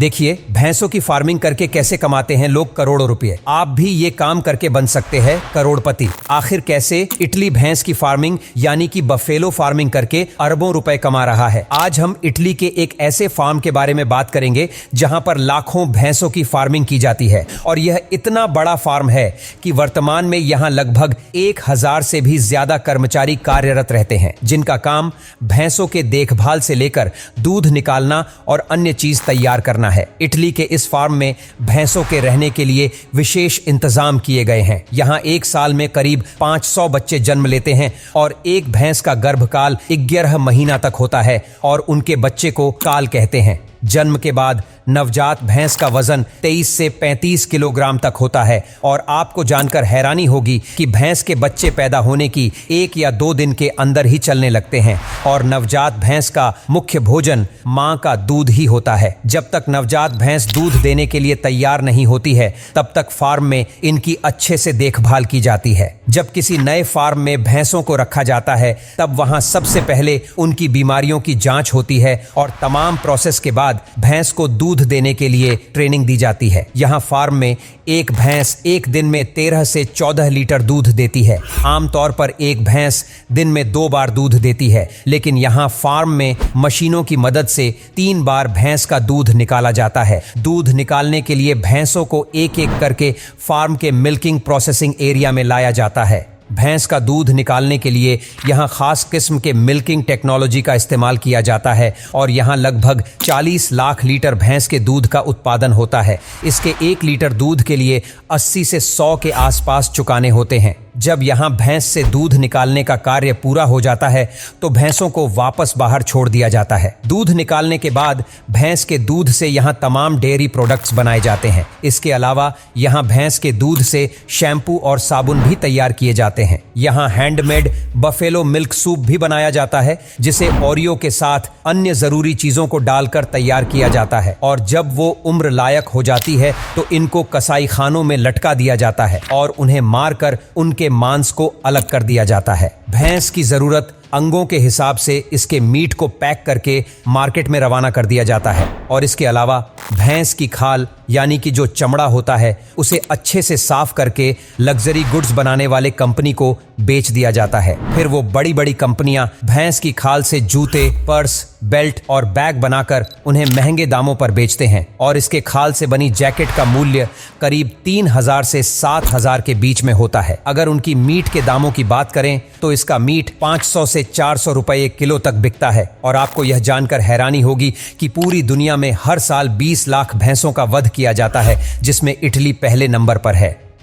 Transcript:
देखिए, भैंसों की फार्मिंग करके कैसे कमाते हैं लोग करोड़ों रुपए। आप भी ये काम करके बन सकते हैं करोड़पति। आखिर कैसे? इटली भैंस की फार्मिंग यानी कि बफेलो फार्मिंग करके अरबों रुपए कमा रहा है। आज हम इटली के एक ऐसे फार्म के बारे में बात करेंगे जहां पर लाखों भैंसों की फार्मिंग की जाती है और यह इतना बड़ा फार्म है कि वर्तमान में यहां लगभग 1000 से भी ज्यादा कर्मचारी कार्यरत रहते हैं, जिनका काम भैंसों के देखभाल से लेकर दूध निकालना और अन्य चीज तैयार करना है। इटली के इस फार्म में भैंसों के रहने के लिए विशेष इंतजाम किए गए हैं। यहाँ एक साल में करीब 500 बच्चे जन्म लेते हैं और एक भैंस का गर्भकाल 11 महीना तक होता है और उनके बच्चे को काल कहते हैं। जन्म के बाद नवजात भैंस का वजन 23 से 35 किलोग्राम तक होता है और आपको जानकर हैरानी होगी कि भैंस के बच्चे पैदा होने की 1 या 2 दिन के अंदर ही चलने लगते हैं और नवजात भैंस का मुख्य भोजन मां का दूध ही होता है। जब तक नवजात भैंस दूध देने के लिए तैयार नहीं होती है, तब तक फार्म में इनकी अच्छे से देखभाल की जाती है। जब किसी नए फार्म में भैंसों को रखा जाता है, तब वहां सबसे पहले उनकी बीमारियों की जांच होती है और तमाम प्रोसेस के बाद भैंस को दूध देने के लिए ट्रेनिंग दी जाती है। यहाँ फार्म में एक भैंस एक दिन में 13 से 14 लीटर दूध देती है। आमतौर पर एक भैंस दिन में 2 बार दूध देती है, लेकिन यहाँ फार्म में मशीनों की मदद से 3 बार भैंस का दूध निकाला जाता है। दूध निकालने के लिए भैंसों को एक एक करके फार्म के मिल्किंग प्रोसेसिंग एरिया में लाया जाता है। भैंस का दूध निकालने के लिए यहाँ खास किस्म के मिल्किंग टेक्नोलॉजी का इस्तेमाल किया जाता है और यहाँ लगभग 40 लाख लीटर भैंस के दूध का उत्पादन होता है। इसके 1 लीटर दूध के लिए 80 से 100 के आसपास चुकाने होते हैं। जब यहाँ भैंस से दूध निकालने का कार्य पूरा हो जाता है तो भैंसों को वापस बाहर छोड़ दिया जाता है। दूध निकालने के बाद भैंस के दूध से यहाँ तमाम डेयरी प्रोडक्ट्स बनाए जाते हैं। इसके अलावा यहाँ भैंस के दूध से शैम्पू और साबुन भी तैयार किए जाते हैं। यहाँ हैंडमेड बफेलो मिल्क सूप भी बनाया जाता है, जिसे ओरियो के साथ अन्य जरूरी चीजों को डालकर तैयार किया जाता है और जब वो उम्र लायक हो जाती है तो इनको कसाई खानों में लटका दिया जाता है और उन्हें मारकर उनके मांस को अलग कर दिया जाता है। भैंस की जरूरत अंगों के हिसाब से इसके मीट को पैक करके मार्केट में रवाना कर दिया जाता है और इसके अलावा भैंस की खाल यानी कि जो चमड़ा होता है, उसे अच्छे से साफ करके लग्जरी गुड्स बनाने वाले कंपनी को बेच दिया जाता है। फिर वो बड़ी बड़ी कंपनियां भैंस की खाल से जूते, पर्स, बेल्ट और बैग बनाकर उन्हें महंगे दामों पर बेचते हैं और इसके खाल से बनी जैकेट का मूल्य करीब 3000 से 7000 के बीच में होता है। अगर उनकी मीट के दामों की बात करें तो इसका मीट 500 से 400 रुपए किलो तक बिकता है और आपको यह जानकर हैरानी होगी कि पूरी दुनिया में हर साल 20 लाख भैंसों का वध किया जाता है, जिसमें इटली पहले नंबर पर है।